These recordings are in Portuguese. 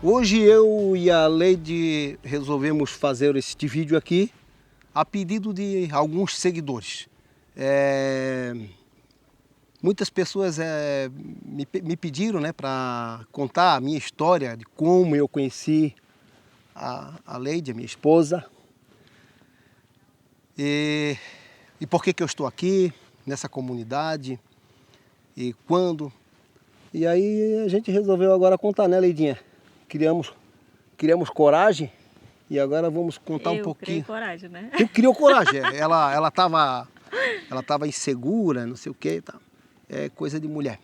Hoje eu e a Leide resolvemos fazer este vídeo aqui a pedido de alguns seguidores. Muitas pessoas me pediram, né, para contar a minha história de como eu conheci a Leide, a minha esposa, e por que eu estou aqui nessa comunidade e quando. E aí a gente resolveu agora contar, né, Leidinha? Criamos coragem e agora vamos contar um pouquinho. Eu criei coragem, né? Tu criou coragem, ela tava insegura, não sei o que, tá? É coisa de mulher.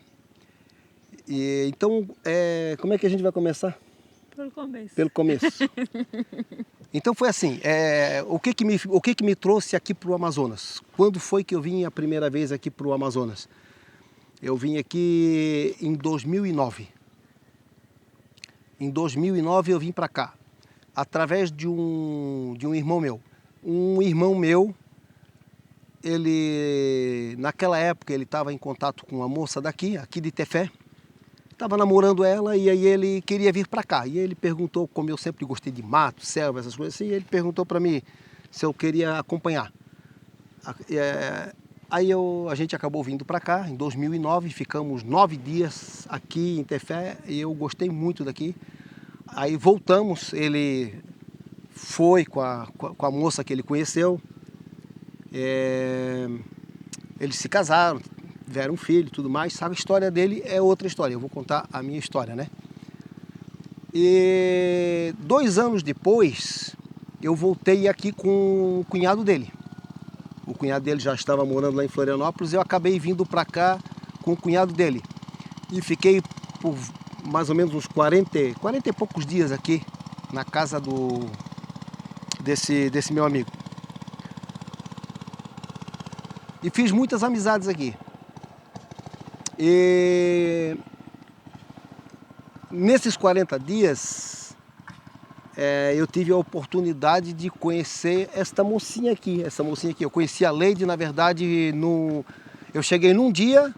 Então, como é que a gente vai começar? Pelo começo. Pelo começo. Então foi assim, o que me trouxe aqui para o Amazonas? Quando foi que eu vim a primeira vez aqui para o Amazonas? Eu vim aqui em 2009. Em 2009 eu vim para cá, através de um irmão meu. Um irmão meu, ele, naquela época, ele estava em contato com uma moça aqui de Tefé. Estava namorando ela e aí ele queria vir para cá. E ele perguntou, como eu sempre gostei de mato, selva, essas coisas assim, ele perguntou para mim se eu queria acompanhar. Aí a gente acabou vindo para cá em 2009, ficamos 9 dias aqui em Tefé e eu gostei muito daqui. Aí voltamos, ele foi com a moça que ele conheceu, eles se casaram, tiveram um filho e tudo mais. Sabe, a história dele é outra história, eu vou contar a minha história, né? E 2 anos depois, eu voltei aqui com o cunhado dele. O cunhado dele já estava morando lá em Florianópolis, eu acabei vindo para cá com o cunhado dele. E fiquei por mais ou menos uns 40 e poucos dias aqui na casa desse meu amigo. E fiz muitas amizades aqui. E nesses 40 dias, eu tive a oportunidade de conhecer esta mocinha aqui. Essa mocinha aqui, eu conheci a Leide, na verdade, eu cheguei num dia,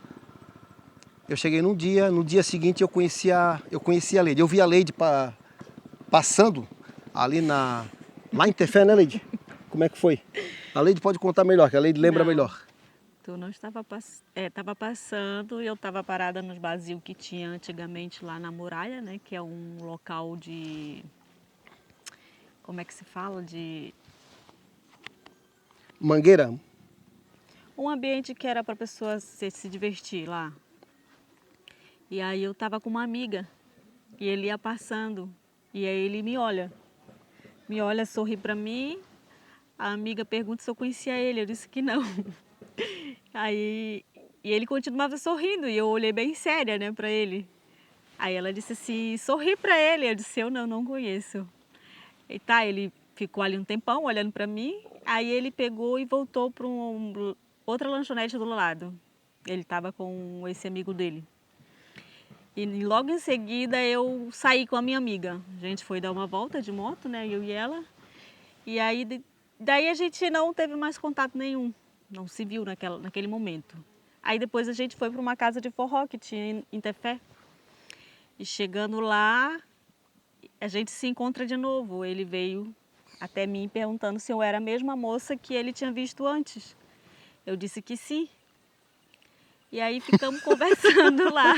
no dia seguinte eu conheci a Leide. Eu vi a Leide passando ali lá em Tefé, né, Leide? Como é que foi? A Leide pode contar melhor, que a Leide lembra melhor. Tu não estava estava passando e eu estava parada nos barzinhos que tinha antigamente lá na muralha, né? Que é um local de... Como é que se fala? De... Mangueira? Um ambiente que era para pessoas se divertir lá. E aí eu estava com uma amiga e ele ia passando. E aí ele me olha, sorri para mim. A amiga pergunta se eu conhecia ele, eu disse que não. Aí, e ele continuava sorrindo e eu olhei bem séria, né, para ele. Aí ela disse assim, sorri para ele. Eu disse, eu não conheço. E tá, ele ficou ali um tempão olhando para mim. Aí ele pegou e voltou para outra lanchonete do lado. Ele estava com esse amigo dele. E logo em seguida eu saí com a minha amiga. A gente foi dar uma volta de moto, né, eu e ela. E aí, daí a gente não teve mais contato nenhum. Não se viu naquele momento. Aí depois a gente foi para uma casa de forró que tinha em Tefé. E chegando lá, a gente se encontra de novo. Ele veio até mim perguntando se eu era a mesma moça que ele tinha visto antes. Eu disse que sim. E aí ficamos conversando lá.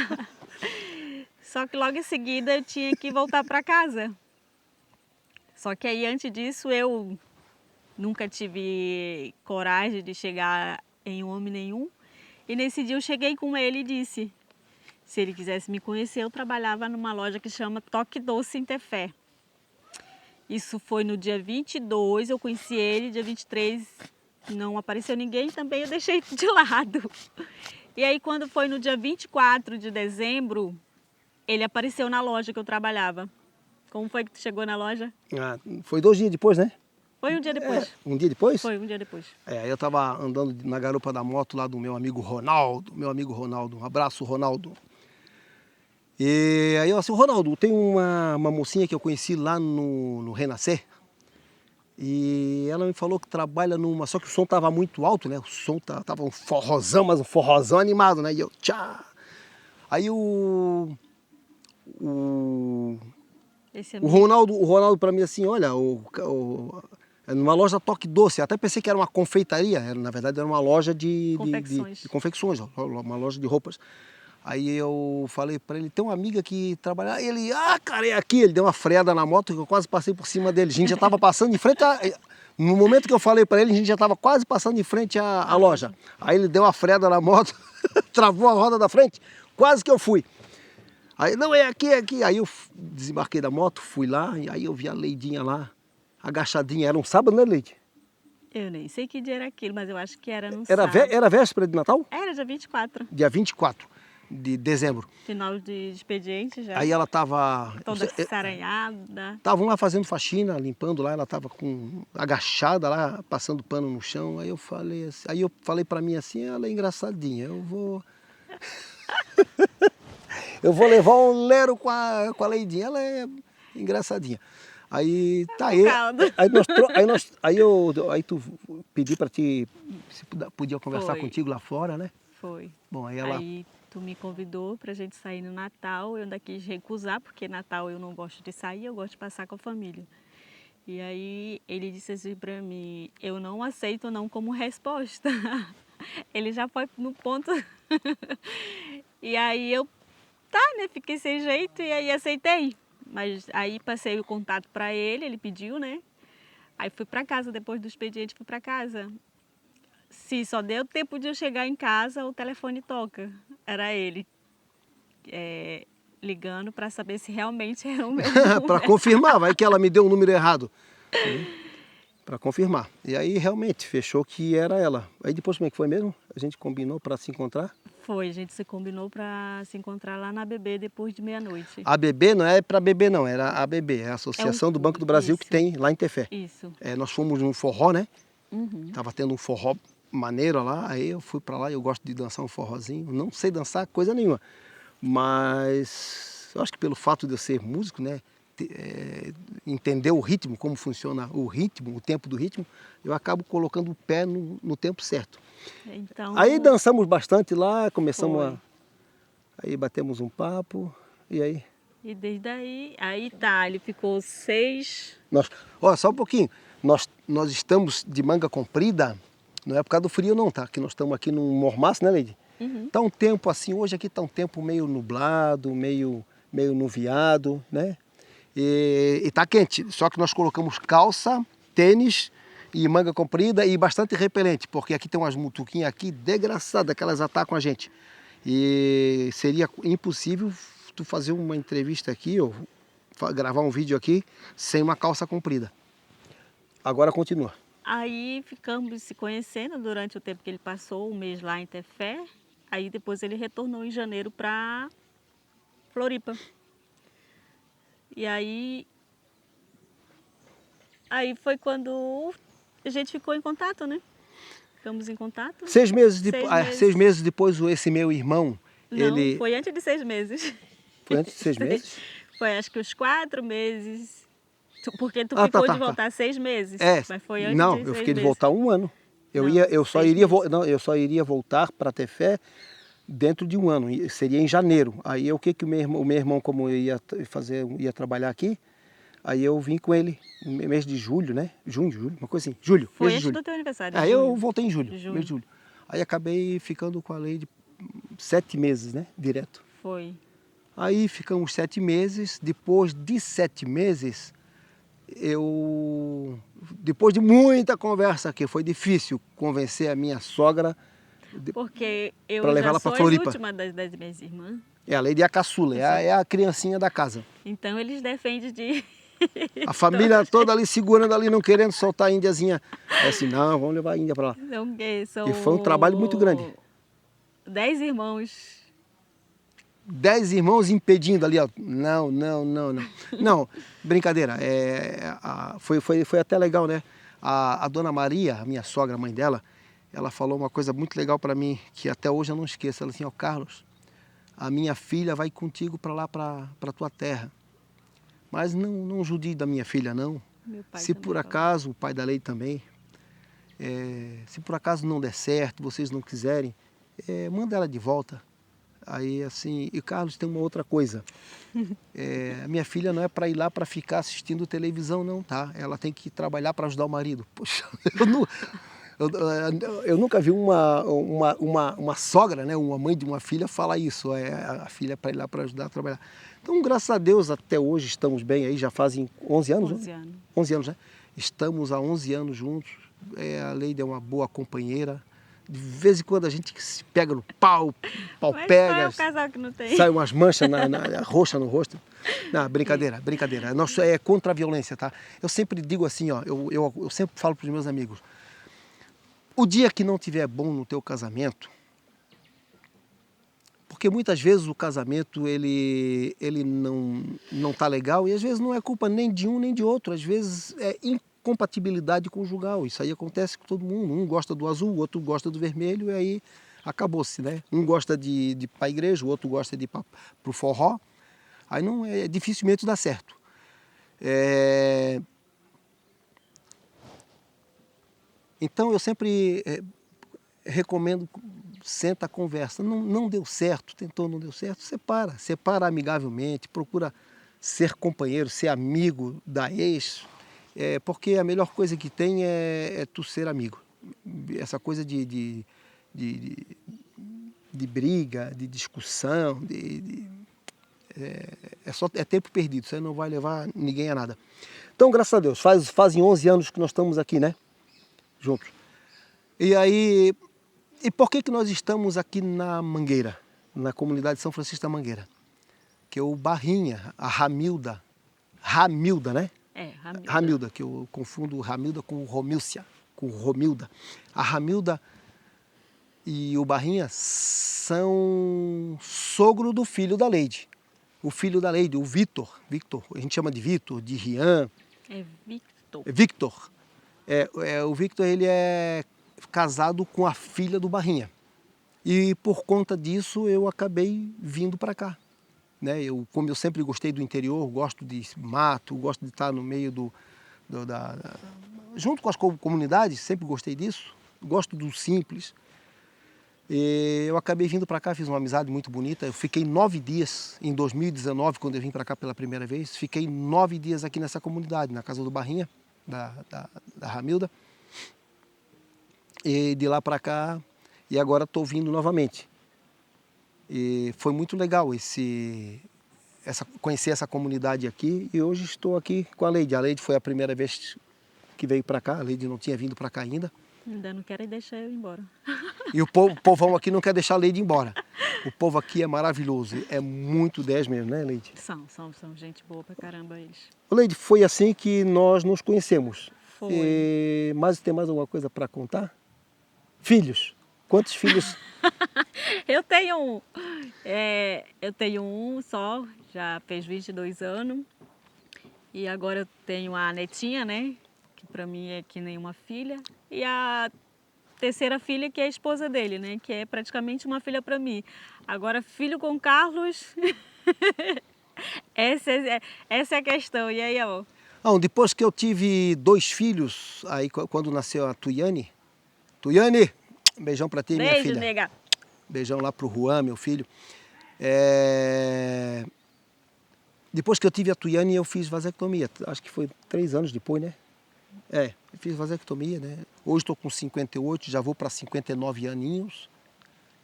Só que logo em seguida eu tinha que voltar para casa. Só que aí antes disso eu nunca tive coragem de chegar em homem nenhum. E nesse dia eu cheguei com ele e disse, se ele quisesse me conhecer, eu trabalhava numa loja que chama Toque Doce em Tefé. Isso foi no dia 22, eu conheci ele, dia 23 não apareceu ninguém, também eu deixei de lado. E aí quando foi no dia 24 de dezembro, ele apareceu na loja que eu trabalhava. Como foi que tu chegou na loja? Foi 2 dias depois, né? Foi um dia depois. Um dia depois? Foi um dia depois. Aí eu tava andando na garupa da moto lá do meu amigo Ronaldo, um abraço, Ronaldo. E aí eu assim, Ronaldo, tem uma mocinha que eu conheci lá no Renascer, e ela me falou que trabalha só que o som tava muito alto, né? O som tava um forrozão, mas um forrozão animado, né? E eu, tchá! Aí o Esse O amigo. Ronaldo para mim assim, olha, é numa loja Toque Doce, até pensei que era uma confeitaria, na verdade era uma loja Confecções. de confecções, ó, uma loja de roupas. Aí eu falei para ele, tem uma amiga que trabalha, aí ele, cara, é aqui, ele deu uma freada na moto que eu quase passei por cima dele, a gente já estava passando em frente, no momento que eu falei para ele, a gente já estava quase passando em frente à loja. Aí ele deu uma freada na moto, travou a roda da frente, quase que eu fui. Aí, não, é aqui, é aqui. Aí eu desembarquei da moto, fui lá, e aí eu vi a Leidinha lá, agachadinha. Era um sábado, né, Leide? Eu nem sei que dia era aquilo, mas eu acho que era no Era, sábado. era véspera de Natal? Era dia 24. Dia 24 de dezembro. Final de expediente já. Aí ela tava... Toda saranhada. Estavam lá fazendo faxina, limpando lá, ela tava agachada lá, passando pano no chão. Aí eu falei assim, para mim assim, ela é engraçadinha, eu vou levar um lero com a Leidinha, ela é engraçadinha. Aí tá aí, caldo. aí tu pedi para ti se podia conversar Foi. contigo lá fora, né? Foi. Bom, aí ela Aí tu me convidou pra gente sair no Natal, eu ainda quis recusar, porque Natal eu não gosto de sair, eu gosto de passar com a família. E aí ele disse assim pra mim, eu não aceito não como resposta. Ele já foi no ponto. E aí eu, tá, né, fiquei sem jeito e aí aceitei. Mas aí passei o contato pra ele, ele pediu, né? Aí fui pra casa, depois do expediente fui pra casa. Se só deu tempo de eu chegar em casa, o telefone toca. Era ele ligando para saber se realmente era o meu para número. confirmar, vai que ela me deu um número errado. Para confirmar. E aí realmente fechou que era ela. Aí depois como é que foi mesmo? A gente combinou para se encontrar? Foi, a gente se combinou para se encontrar lá na ABB depois de meia-noite. A ABB não é para beber não, era a ABB, é a Associação do Banco do Brasil que tem lá em Tefé. Isso. Nós fomos num forró, né? Uhum. Tava tendo um forró maneiro lá, aí eu fui para lá, eu gosto de dançar um forrozinho. Não sei dançar coisa nenhuma, mas eu acho que pelo fato de eu ser músico, né? Entender o ritmo, como funciona o ritmo, o tempo do ritmo, eu acabo colocando o pé no tempo certo. Então, Aí dançamos bastante lá, começamos foi. aí batemos um papo, e aí? E desde aí tá, ele ficou 6... Olha, só um pouquinho, nós estamos de manga comprida, não é por causa do frio não, tá? Que nós estamos aqui num mormaço, né, Leide? Uhum. Tá um tempo assim, hoje aqui tá um tempo meio nublado, meio nuviado, né? E tá quente, só que nós colocamos calça, tênis e manga comprida e bastante repelente, porque aqui tem umas mutuquinhas aqui desgraçadas que elas atacam a gente. E seria impossível tu fazer uma entrevista aqui ou gravar um vídeo aqui sem uma calça comprida. Agora continua. Aí ficamos se conhecendo durante o tempo que ele passou, um mês lá em Tefé. Aí depois ele retornou em janeiro para Floripa. E aí foi quando a gente ficou em contato, né? Ficamos em contato. 6 meses, 6 meses depois, esse meu irmão, Não, ele... foi antes de 6 meses. Foi antes de 6 meses? Foi acho que uns 4 meses. Porque tu ficou de voltar 6 meses. Mas foi antes não, de 6 eu fiquei de meses. voltar 1 ano. Eu só iria voltar para Tefé dentro de 1 ano, seria em janeiro. Aí o que o meu irmão, como eu ia trabalhar aqui, aí eu vim com ele no mês de julho, né? Julho, uma coisa assim. Julho, Foi mês de antes julho. do teu aniversário. Aí eu voltei em julho. mês de julho. Aí acabei ficando com a Leide 7 meses, né? Direto. Foi. Aí ficamos 7 meses. Depois de 7 meses, depois de muita conversa, que foi difícil convencer a minha sogra porque eu levar já ela sou pra a Floripa. última das minhas irmãs. A Leide é a caçula, é a criancinha da casa. Então eles defendem de... A família toda ali segurando ali, não querendo soltar a índiazinha. É assim, não, vamos levar a Índia para lá. Não, E foi um trabalho muito grande. 10 irmãos. 10 irmãos impedindo ali, ó. Não. Não, brincadeira. Foi até legal, né? A dona Maria, a minha sogra, a mãe dela, ela falou uma coisa muito legal para mim, que até hoje eu não esqueço. Ela disse, ó, Carlos, a minha filha vai contigo para lá, para tua terra. Mas não judie da minha filha, não. Meu pai Se também por acaso, o pai da Leide também, se por acaso não der certo, vocês não quiserem, manda ela de volta. Aí assim, e Carlos, tem uma outra coisa. A minha filha não é para ir lá para ficar assistindo televisão, não, tá? Ela tem que trabalhar para ajudar o marido. Poxa, eu nunca vi uma sogra, né, uma mãe de uma filha falar isso. A filha é para ir lá para ajudar a trabalhar. Então, graças a Deus, até hoje estamos bem aí, já fazem 11 anos, 11 né? anos. 11 anos, né? Estamos há 11 anos juntos. A Leide é uma boa companheira. De vez em quando a gente se pega no pau Mas pega. só é o casal que não tem. Sai umas manchas roxa no rosto. Não, brincadeira, brincadeira. Nosso é contra a violência, tá? Eu sempre digo assim, ó, eu sempre falo para os meus amigos, o dia que não tiver bom no teu casamento, porque muitas vezes o casamento ele não tá legal e às vezes não é culpa nem de um nem de outro, às vezes é incompatibilidade conjugal. Isso aí acontece com todo mundo. Um gosta do azul, o outro gosta do vermelho e aí acabou-se, né? Um gosta de ir para a igreja, o outro gosta de ir para o forró. Aí não dificilmente dá certo. Então eu sempre recomendo, senta, conversa. Não deu certo, tentou, não deu certo, separa amigavelmente, procura ser companheiro, ser amigo da ex, porque a melhor coisa que tem é tu ser amigo. Essa coisa de briga, de discussão, é tempo perdido, isso aí não vai levar ninguém a nada. Então, graças a Deus, fazem 11 anos que nós estamos aqui, né? Juntos. E aí, e por que nós estamos aqui na Mangueira, na comunidade de São Francisco da Mangueira? Que o Barrinha, a Ramilda, né? Ramilda, que eu confundo Ramilda com Romilcia, com Romilda. A Ramilda e o Barrinha são sogro do filho da Leide. O filho da Leide, o Vitor, a gente chama de Vitor, de Rian. É Victor. Victor. O Victor, ele é casado com a filha do Barrinha. E por conta disso eu acabei vindo para cá. Né? Como eu sempre gostei do interior, gosto de mato, gosto de estar no meio junto com as comunidades, sempre gostei disso. Gosto do simples. E eu acabei vindo para cá, fiz uma amizade muito bonita. Eu fiquei 9 dias em 2019, quando eu vim para cá pela primeira vez. Fiquei 9 dias aqui nessa comunidade, na casa do Barrinha, da Ramilda. E de lá para cá, e agora estou vindo novamente. E foi muito legal conhecer essa comunidade aqui. E hoje estou aqui com a Leide. A Leide foi a primeira vez que veio para cá. A Leide não tinha vindo para cá ainda. Ainda não querem deixar eu ir embora. E o povão aqui não quer deixar a Leide embora. O povo aqui é maravilhoso. É muito 10 mesmo, né, Leide? São gente boa pra caramba eles. Leide, foi assim que nós nos conhecemos. Foi. Mas tem mais alguma coisa para contar? Filhos. Quantos filhos? Eu tenho um só, já fez 22 anos. E agora eu tenho a netinha, né? Que para mim é que nem uma filha. E a terceira filha, que é a esposa dele, né? Que é praticamente uma filha para mim. Agora, filho com Carlos, essa é a questão. E aí, ó? Depois que eu tive 2 filhos, aí quando nasceu a Tuiane, um beijão pra ti, minha filha. Beijo, nega. Beijão lá pro Juan, meu filho. Depois que eu tive a Tuiane, eu fiz vasectomia. Acho que foi 3 anos depois, né? Eu fiz vasectomia, né? Hoje estou com 58, já vou para 59 aninhos.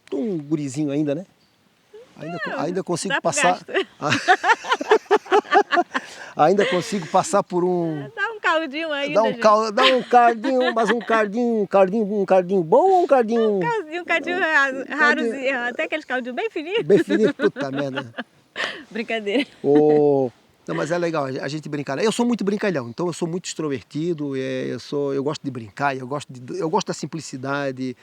Estou um gurizinho ainda, né? Ainda consigo passar. Ainda consigo passar por um. Dá um caldinho aí. Dá um cardinho, mas um cardinho bom ou um cardinho. Um caldinho rarozinho, até aqueles caldinhos bem fininhos. Bem fininho, puta merda. Brincadeira. Não, mas é legal a gente brincar. Eu sou muito brincalhão, então eu sou muito extrovertido, eu gosto de brincar, eu gosto da simplicidade.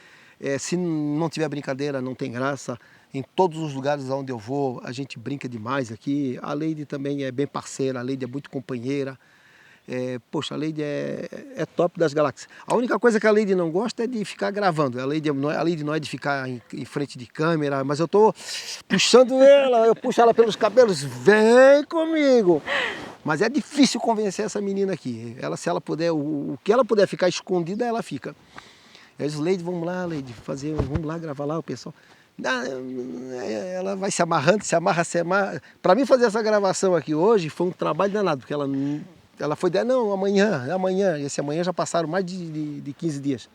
Se não tiver brincadeira, não tem graça. Em todos os lugares onde eu vou, a gente brinca demais aqui. A Leide também é bem parceira, a Leide é muito companheira. Poxa, a Leide é top das galáxias. A única coisa que a Leide não gosta é de ficar gravando. A Leide não é de ficar em frente de câmera, mas eu estou puxando ela, eu puxo ela pelos cabelos, vem comigo. Mas é difícil convencer essa menina aqui. Se ela puder, o que ela puder ficar escondida, ela fica. Eu disse, Leide, vamos lá, Leide, vamos lá gravar lá, o pessoal. Ah, ela vai se amarrando, se amarra. Para mim fazer essa gravação aqui hoje foi um trabalho danado, porque ela foi, não, amanhã, e esse amanhã já passaram mais de 15 dias.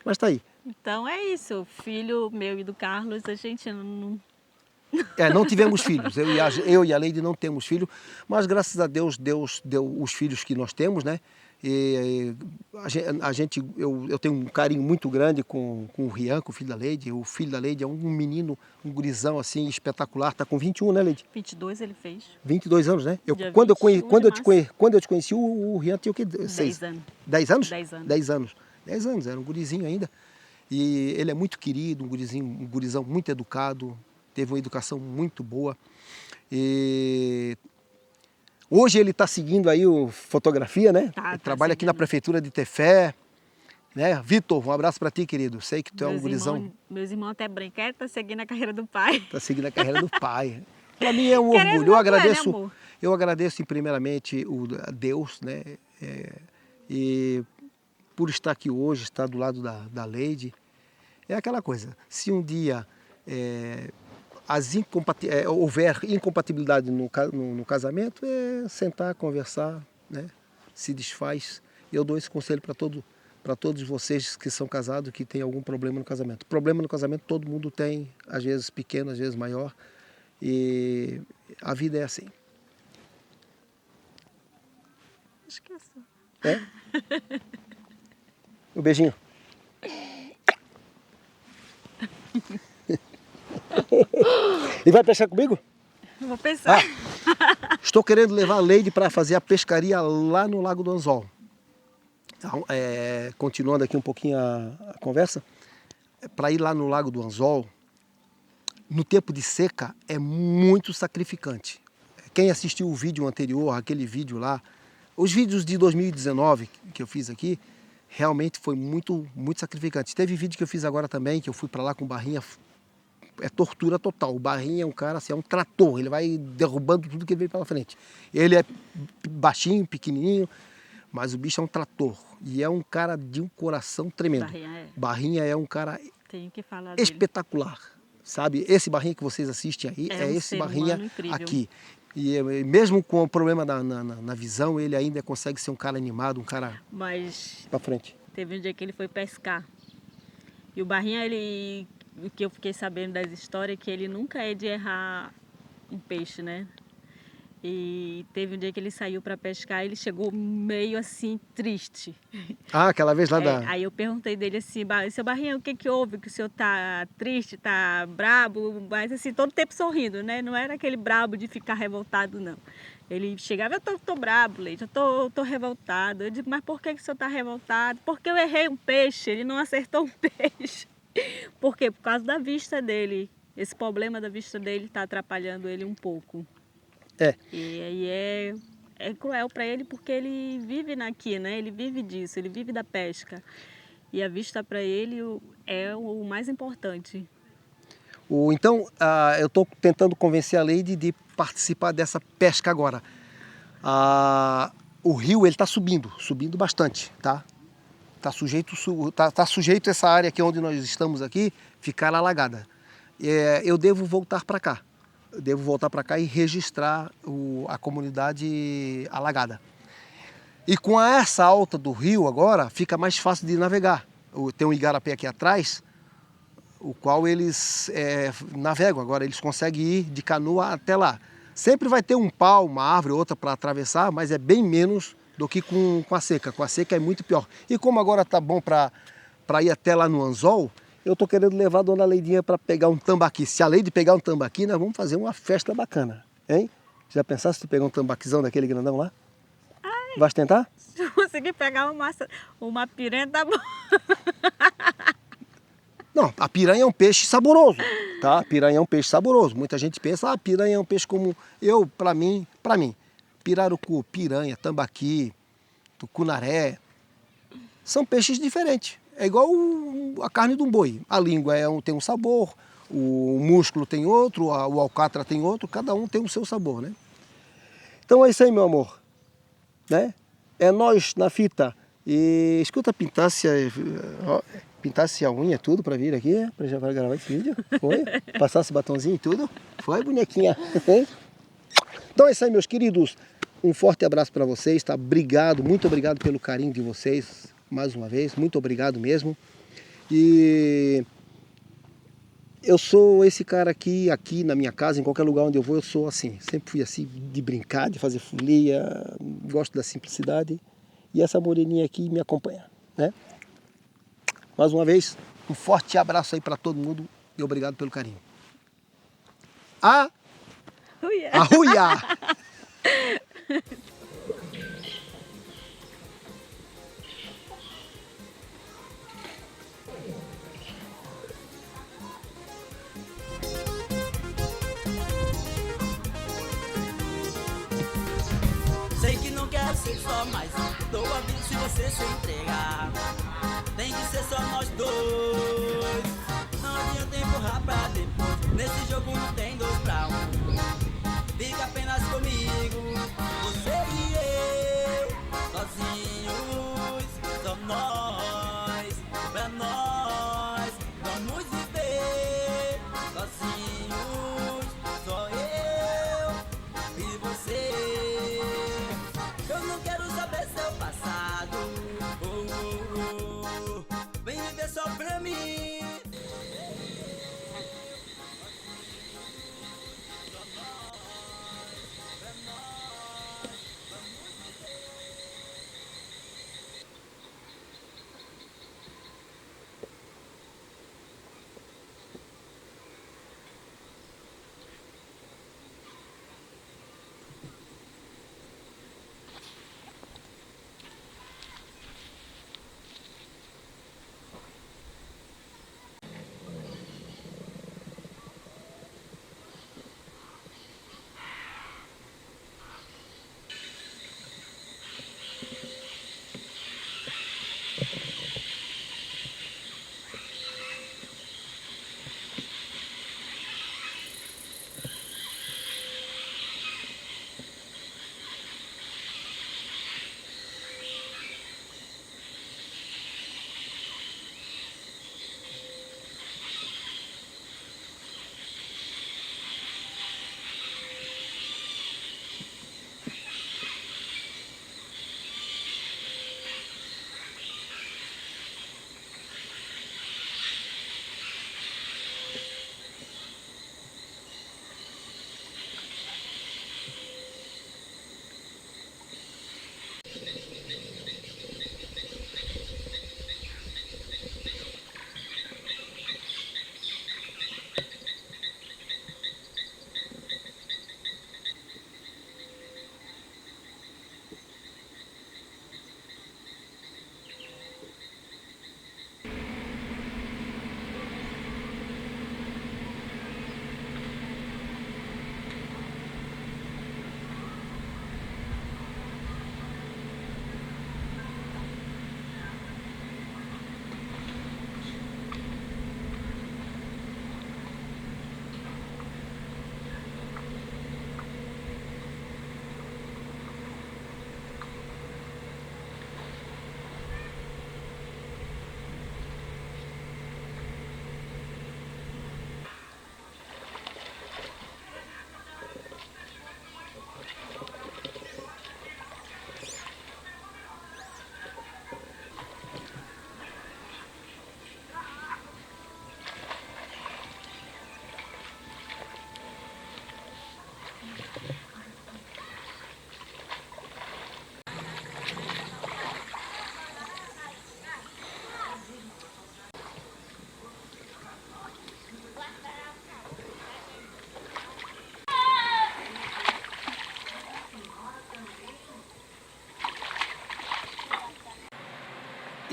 Mas tá aí. Então é isso, o filho meu e do Carlos, a gente não... Não tivemos filhos, eu e a Leide não temos filho, mas graças a Deus, Deus deu os filhos que nós temos, né? E eu tenho um carinho muito grande com o Rian, com o filho da Leide. O filho da Leide é um menino, um gurizão assim, espetacular, tá com 21, né, Leide? 22 ele fez. 22 anos, né? Quando eu te conheci, o Rian tinha o quê? 10 anos. 10 anos? 10 anos. 10 anos. 10 anos, era um gurizinho ainda. E ele é muito querido, um gurizão muito educado, teve uma educação muito boa. E hoje ele está seguindo aí fotografia, né? Tá Trabalha aqui seguindo. na prefeitura de Tefé. Né? Vitor, um abraço para ti, querido. Sei que tu é um gurizão. Meus irmãos até brincam, tá seguindo a carreira do pai. Está seguindo a carreira do pai. Para mim é um Querendo orgulho. né, Eu agradeço primeiramente a Deus, né? E por estar aqui hoje, estar do lado da Leide. É aquela coisa, se um dia houver incompatibilidade no casamento, é sentar, conversar, né? Se desfaz. Eu dou esse conselho para todos vocês que são casados, que tem algum problema no casamento. Problema no casamento todo mundo tem, às vezes pequeno, às vezes maior, e a vida é assim. Esqueça. Um beijinho. E vai pescar comigo? Eu vou pensar. Estou querendo levar a Leide para fazer a pescaria lá no Lago do Anzol. Então, continuando aqui um pouquinho a conversa, para ir lá no Lago do Anzol, no tempo de seca, é muito sacrificante. Quem assistiu o vídeo anterior, aquele vídeo lá, os vídeos de 2019 que eu fiz aqui, realmente foi muito, muito sacrificante. Teve vídeo que eu fiz agora também, que eu fui para lá com barrinha, é tortura total. O barrinha é um cara, assim, é um trator, ele vai derrubando tudo que ele vem pela frente. Ele é baixinho, pequenininho, mas o bicho é um trator. E é um cara de um coração tremendo. Barrinha é um cara espetacular, sabe? Esse Barrinha que vocês assistem aí, é esse Barrinha aqui. E mesmo com o problema na visão, ele ainda consegue ser um cara animado, um cara pra frente. Teve um dia que ele foi pescar. E o Barrinha, o que eu fiquei sabendo das histórias, é que ele nunca é de errar um peixe, né? E teve um dia que ele saiu para pescar, ele chegou meio assim, triste. Ah, aquela vez lá Aí eu perguntei dele assim, seu Barrinha, o que houve? Que o senhor tá triste, tá brabo? Mas assim, todo tempo sorrindo, né? Não era aquele brabo de ficar revoltado, não. Ele chegava, eu tô brabo, Leite, eu tô revoltado. Eu digo, mas por que o senhor tá revoltado? Porque eu errei um peixe, ele não acertou um peixe. Por quê? Por causa da vista dele. Esse problema da vista dele tá atrapalhando ele um pouco. E aí é cruel para ele porque ele vive aqui, né? Ele vive disso, ele vive da pesca. E a vista para ele é o mais importante. Então, eu estou tentando convencer a Leide de participar dessa pesca agora. O rio ele está subindo bastante, tá? Tá sujeito essa área aqui onde nós estamos aqui ficar alagada. Eu devo voltar para cá. E registrar a comunidade alagada. E com essa alta do rio agora, fica mais fácil de navegar. Tem um igarapé aqui atrás, o qual eles navegam. Agora eles conseguem ir de canoa até lá. Sempre vai ter um pau, uma árvore, outra para atravessar, mas é bem menos do que com a seca. Com a seca é muito pior. E como agora está bom para ir até lá no anzol, eu estou querendo levar a dona Leidinha para pegar um tambaqui. Se a Leide pegar um tambaqui, nós vamos fazer uma festa bacana, hein? Já pensaste se tu pegar um tambaquizão daquele grandão lá? Ai, vai tentar? Se eu conseguir pegar uma piranha, tá bom. Não, a piranha é um peixe saboroso, tá? A piranha é um peixe saboroso. Muita gente pensa, piranha é um peixe como... Para mim, pirarucu, piranha, tambaqui, tucunaré, são peixes diferentes. É igual a carne de um boi. A língua tem um sabor, o músculo tem outro, o alcatra tem outro, cada um tem o seu sabor, né? Então é isso aí, meu amor. Né? É nós na fita E escuta, pintasse a unha tudo pra vir aqui, pra já gravar esse vídeo. Foi? Passasse batonzinho e tudo. Foi, bonequinha. Então é isso aí, meus queridos. Um forte abraço para vocês, tá? Obrigado, muito obrigado pelo carinho de vocês, mais uma vez. Muito obrigado mesmo. E eu sou esse cara aqui na minha casa, em qualquer lugar onde eu vou, eu sou assim. Sempre fui assim, de brincar, de fazer folia, gosto da simplicidade. E essa moreninha aqui me acompanha, né? Mais uma vez, um forte abraço aí para todo mundo e obrigado pelo carinho. Arruia! Sei que não quero ser só mais um. Dou a vida se você se entregar. Tem que ser só nós dois. Não adianta empurrar pra depois. Nesse jogo não tem 2 pra 1. Fica apenas comigo, você e eu, sozinhos, só nós, pra nós, vamos viver, sozinhos, só eu e você. Eu não quero saber seu passado, vem viver só pra mim.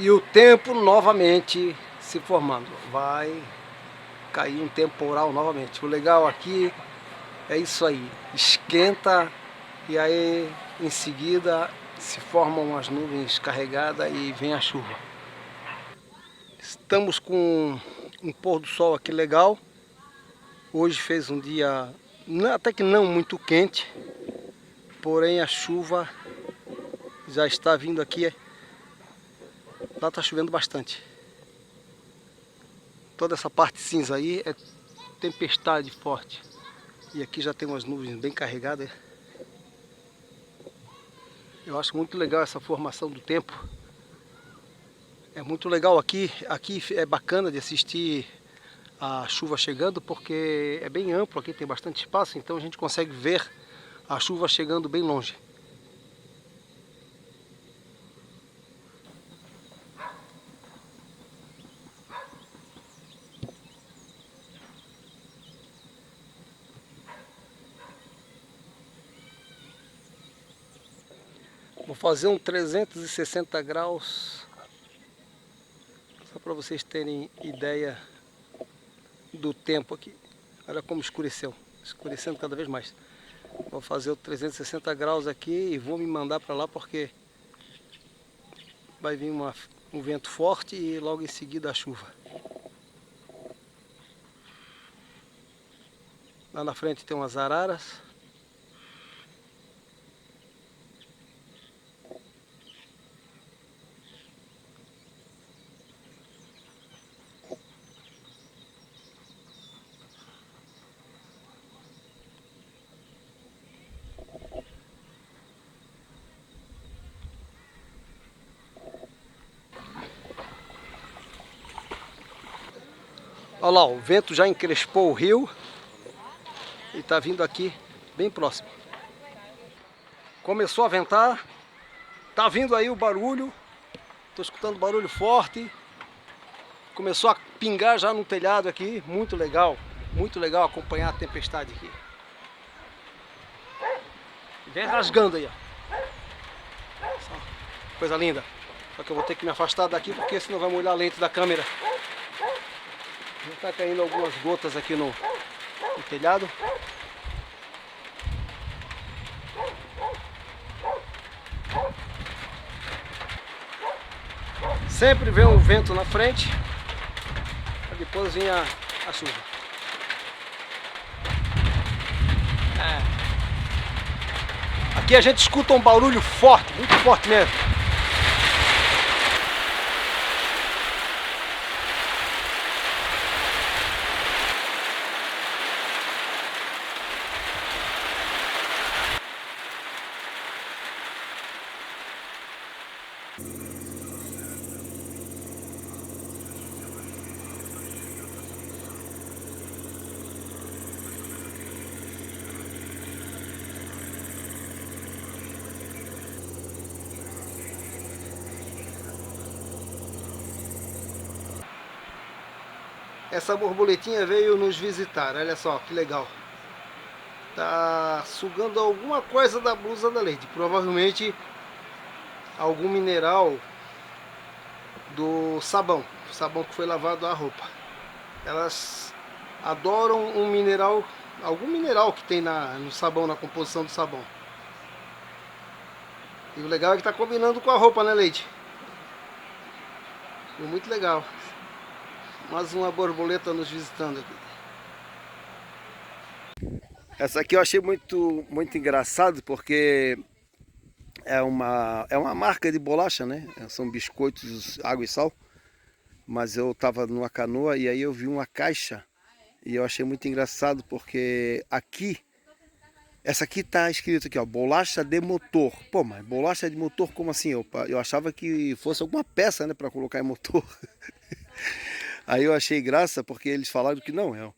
E o tempo novamente se formando. Vai cair um temporal novamente. O legal aqui é isso aí. Esquenta e aí em seguida se formam as nuvens carregadas e vem a chuva. Estamos com um pôr do sol aqui legal. Hoje fez um dia até que não muito quente, porém a chuva já está vindo aqui Lá tá chovendo bastante. Toda essa parte cinza aí é tempestade forte. E aqui já tem umas nuvens bem carregadas. Eu acho muito legal essa formação do tempo. É muito legal aqui. Aqui é bacana de assistir a chuva chegando, porque é bem amplo, aqui tem bastante espaço, então a gente consegue ver a chuva chegando bem longe. Vou fazer um 360 graus, só para vocês terem ideia do tempo aqui. Olha como escureceu, escurecendo cada vez mais. Vou fazer o 360 graus aqui e vou me mandar para lá porque vai vir um vento forte e logo em seguida a chuva. Lá na frente tem umas araras. Olha lá, o vento já encrespou o rio e está vindo aqui bem próximo. Começou a ventar, tá vindo aí o barulho, estou escutando barulho forte. Começou a pingar já no telhado aqui, muito legal acompanhar a tempestade aqui. Vem rasgando aí, ó. Coisa linda. Só que eu vou ter que me afastar daqui porque senão vai molhar a lente da câmera. Já está caindo algumas gotas aqui no telhado. Sempre vem um vento na frente, para depois vir a chuva. Aqui a gente escuta um barulho forte, muito forte mesmo. Essa borboletinha veio nos visitar, olha só que legal. Tá sugando alguma coisa da blusa da Lady, provavelmente algum mineral do sabão que foi lavado a roupa. Elas adoram um mineral, algum mineral que tem no sabão, na composição do sabão. E o legal é que tá combinando com a roupa, né, Lady? Muito legal. Mais uma borboleta nos visitando aqui. Essa aqui eu achei muito engraçado porque é uma marca de bolacha, né? São biscoitos água e sal. Mas eu estava numa canoa e aí eu vi uma caixa e eu achei muito engraçado porque aqui, essa aqui tá escrito aqui, ó, bolacha de motor. Pô, mas bolacha de motor como assim? Eu achava que fosse alguma peça, né, para colocar em motor. Aí eu achei graça porque eles falaram que não,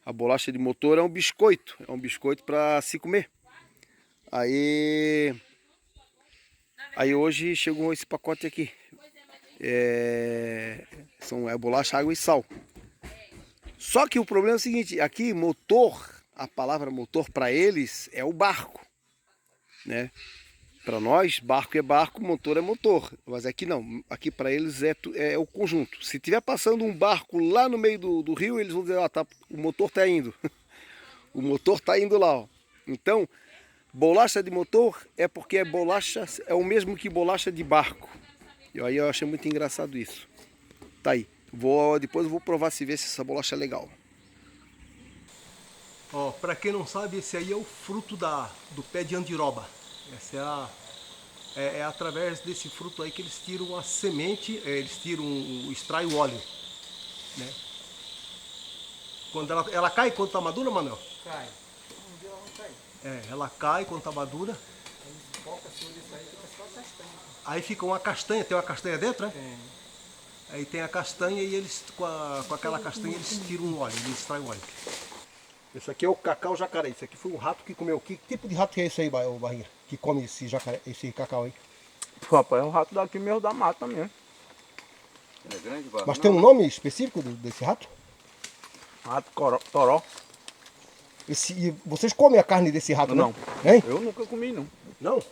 a bolacha de motor é um biscoito para se comer. Aí hoje chegou esse pacote aqui. É bolacha, água e sal. Só que o problema é o seguinte, aqui motor, a palavra motor para eles é o barco, né? Para nós, barco é barco, motor é motor. Mas aqui não, aqui para eles é o conjunto. Se estiver passando um barco lá no meio do rio, eles vão dizer, ó, o motor está indo. O motor está indo lá, ó. Então, bolacha de motor é porque é o mesmo que bolacha de barco. E aí eu achei muito engraçado isso. Tá aí. Depois eu vou provar se essa bolacha é legal. Ó, para quem não sabe, esse aí é o fruto do pé de andiroba. Essa é É através desse fruto aí que eles tiram a semente, eles tiram, extraem o óleo, né? Quando ela cai quando está madura, Manuel? Cai. Um dia ela não cai. Ela cai quando está madura. Aí foca assim disso aí, fica só castanha. Aí fica uma castanha, tem uma castanha dentro, né? Tem. Aí tem a castanha e eles, com aquela castanha, eles tiram o óleo, eles extraem o óleo. Esse aqui é o cacau jacaré. Esse aqui foi um rato que comeu. Que tipo de rato que é esse aí, Barrinha? Que come esse jacaré, esse cacau aí? Rapaz, é um rato daqui mesmo da mata mesmo. Ele é grande, Barra? Mas tem um nome específico desse rato? Rato toró. E vocês comem a carne desse rato, Não. Né? Hein? Eu nunca comi, não. Não?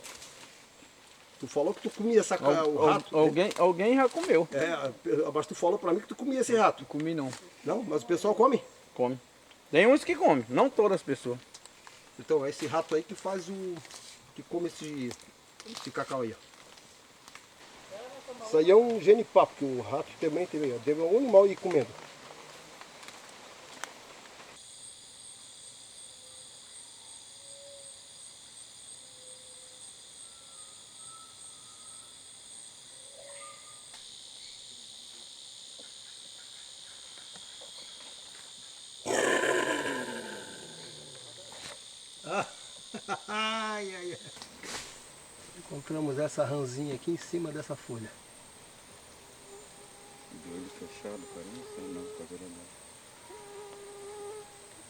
Tu falou que tu comia o rato. Alguém já comeu. Mas tu falou pra mim que tu comia esse rato. Não comi, não. Não? Mas o pessoal come? Come. Tem uns que comem, não todas as pessoas. Então é esse rato aí que faz que come esse cacau aí, ó. Isso aí é um genipapo, que o rato também deve um animal ir comendo. Ai, ai, ai. Encontramos essa rãzinha aqui em cima dessa folha. De olho fechado, cara, não sei não, tá de olho aberto.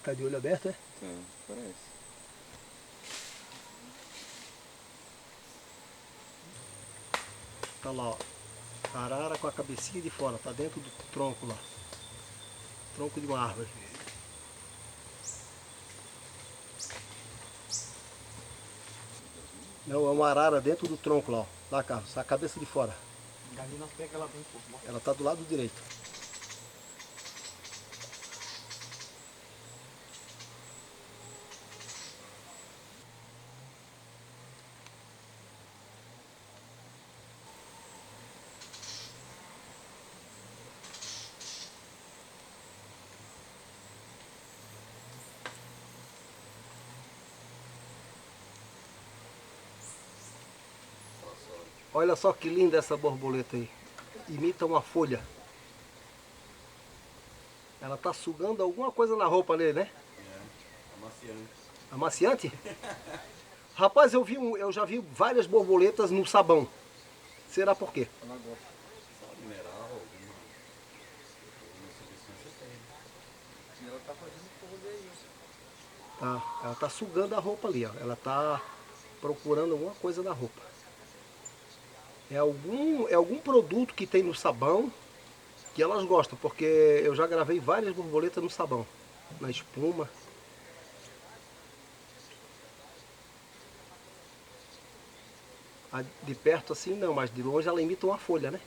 Tá de olho aberto, é? É, parece. Tá lá, ó. Arara com a cabecinha de fora, tá dentro do tronco lá. Tronco de uma árvore. Não, é uma arara dentro do tronco lá, ó. Lá, Carlos, a cabeça de fora. Dali nós pegamos ela bem pouco. Ela tá do lado direito. Olha só que linda essa borboleta aí. Imita uma folha. Ela tá sugando alguma coisa na roupa ali, né? Amaciante. Amaciante? Rapaz, eu já vi várias borboletas no sabão. Será por quê? Ela gosta de sal mineral, alguma substância tem. E ela tá fazendo folha aí. Tá, ela tá sugando a roupa ali, ó. Ela tá procurando alguma coisa na roupa. É algum produto que tem no sabão que elas gostam, porque eu já gravei várias borboletas no sabão, na espuma. De perto assim não, mas de longe ela imita uma folha, né?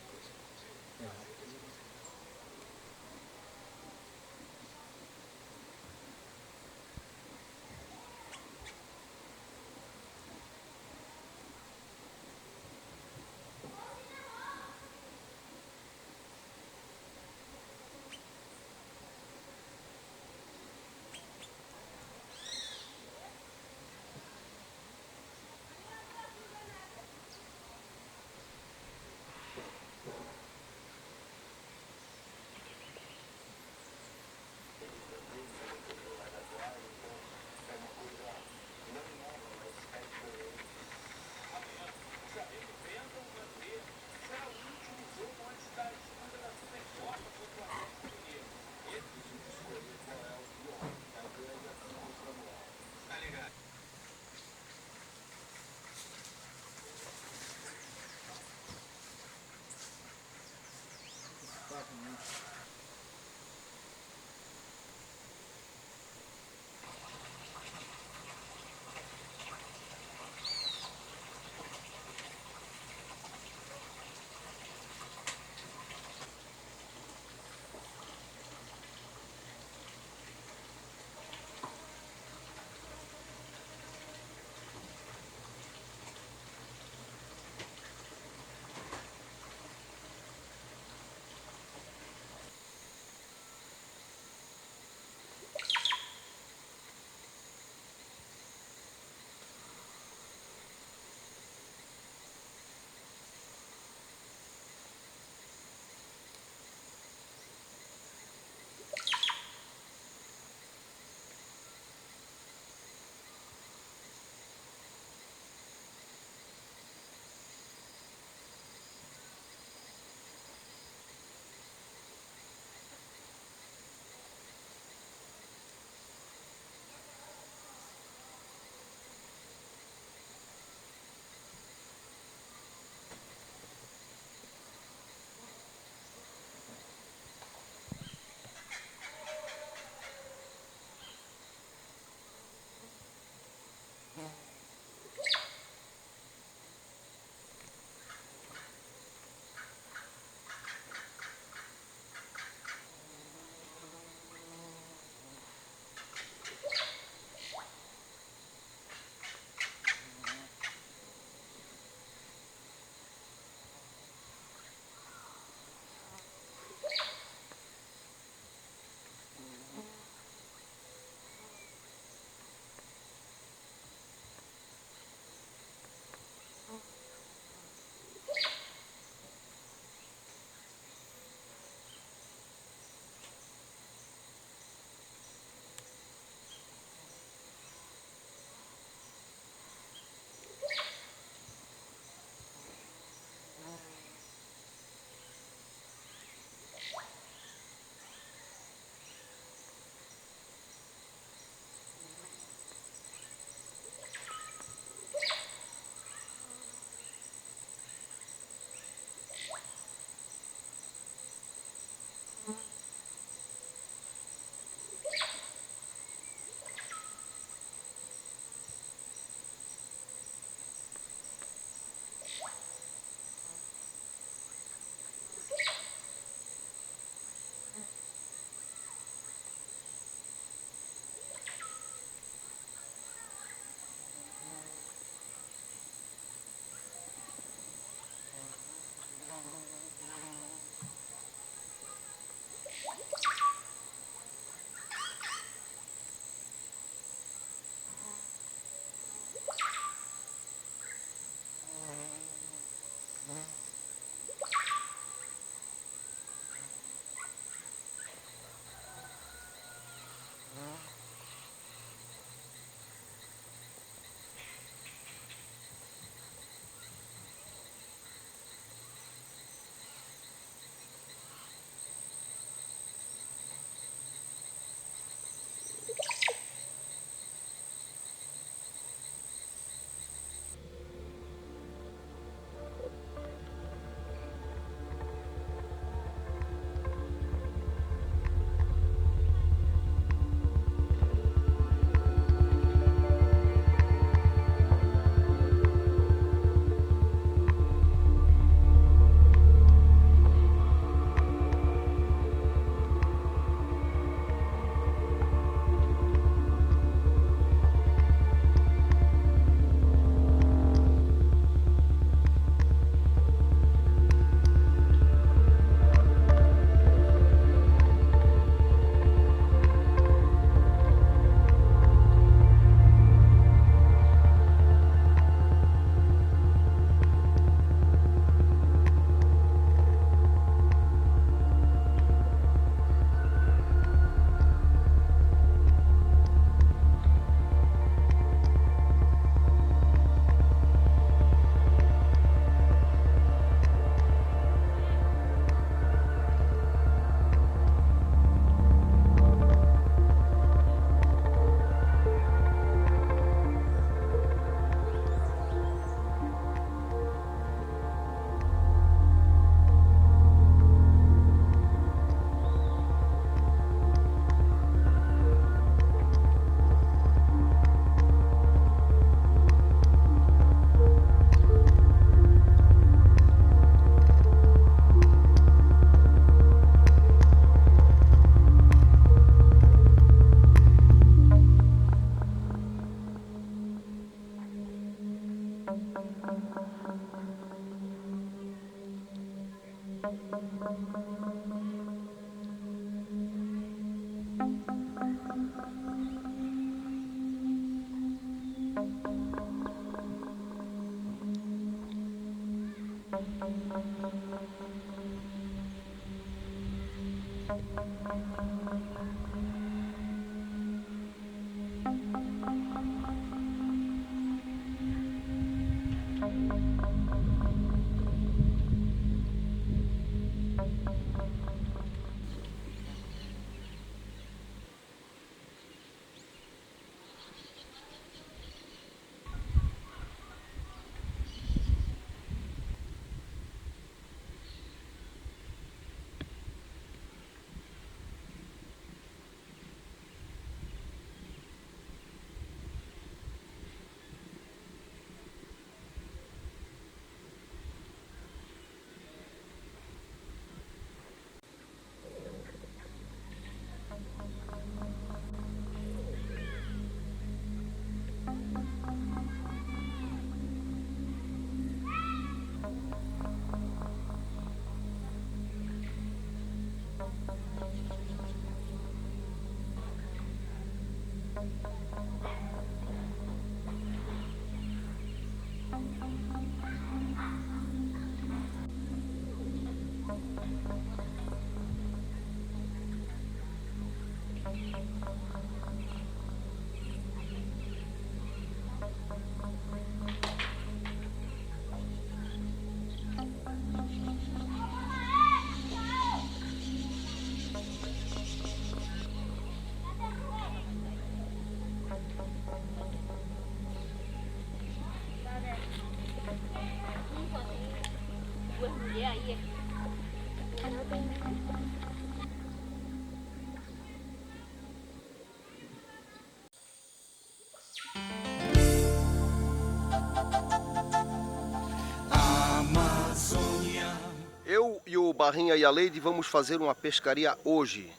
Eu e o Barrinha e a Leide vamos fazer uma pescaria hoje.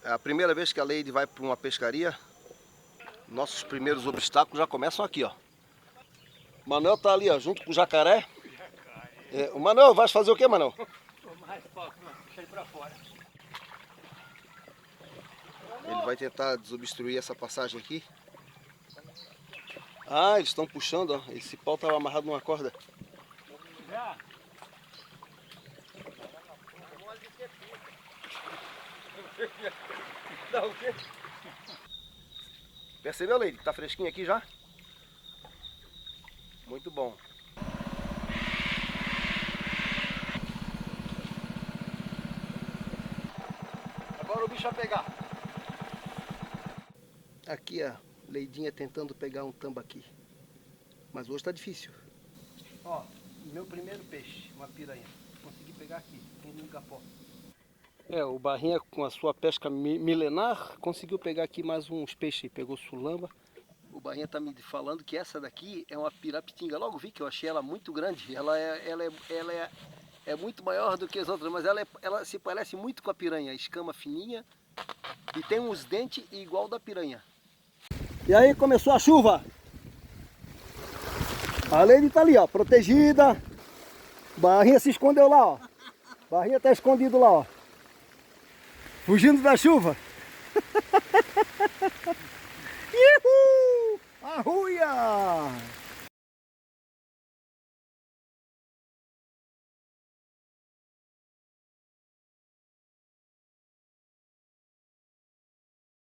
É a primeira vez que a Leide vai para uma pescaria. Nossos primeiros obstáculos já começam aqui, ó. O Manuel tá ali, ó, junto com o jacaré. O Manuel, vai fazer o quê, Manuel? Deixa ele pra fora. Ele vai tentar desobstruir essa passagem aqui. Ah, eles estão puxando, ó. Esse pau estava amarrado numa corda. Percebeu, Leide? Tá fresquinho aqui já? Muito bom. Agora o bicho vai pegar. Aqui a Leidinha tentando pegar um tambaqui. Mas hoje tá difícil. Ó, meu primeiro peixe, uma piranha. Consegui pegar aqui, no capó. O Barrinha com a sua pesca milenar conseguiu pegar aqui mais uns peixes. Pegou sulamba. O Barrinha tá me falando que essa daqui é uma pirapitinga. Logo vi que eu achei ela muito grande. Ela é muito maior do que as outras, mas ela se parece muito com a piranha. Escama fininha e tem uns dentes igual da piranha. E aí começou a chuva. A Leide tá ali, ó, protegida. Barrinha se escondeu lá, ó. Barrinha tá escondido lá, ó. Fugindo da chuva. Ihu! Arruia!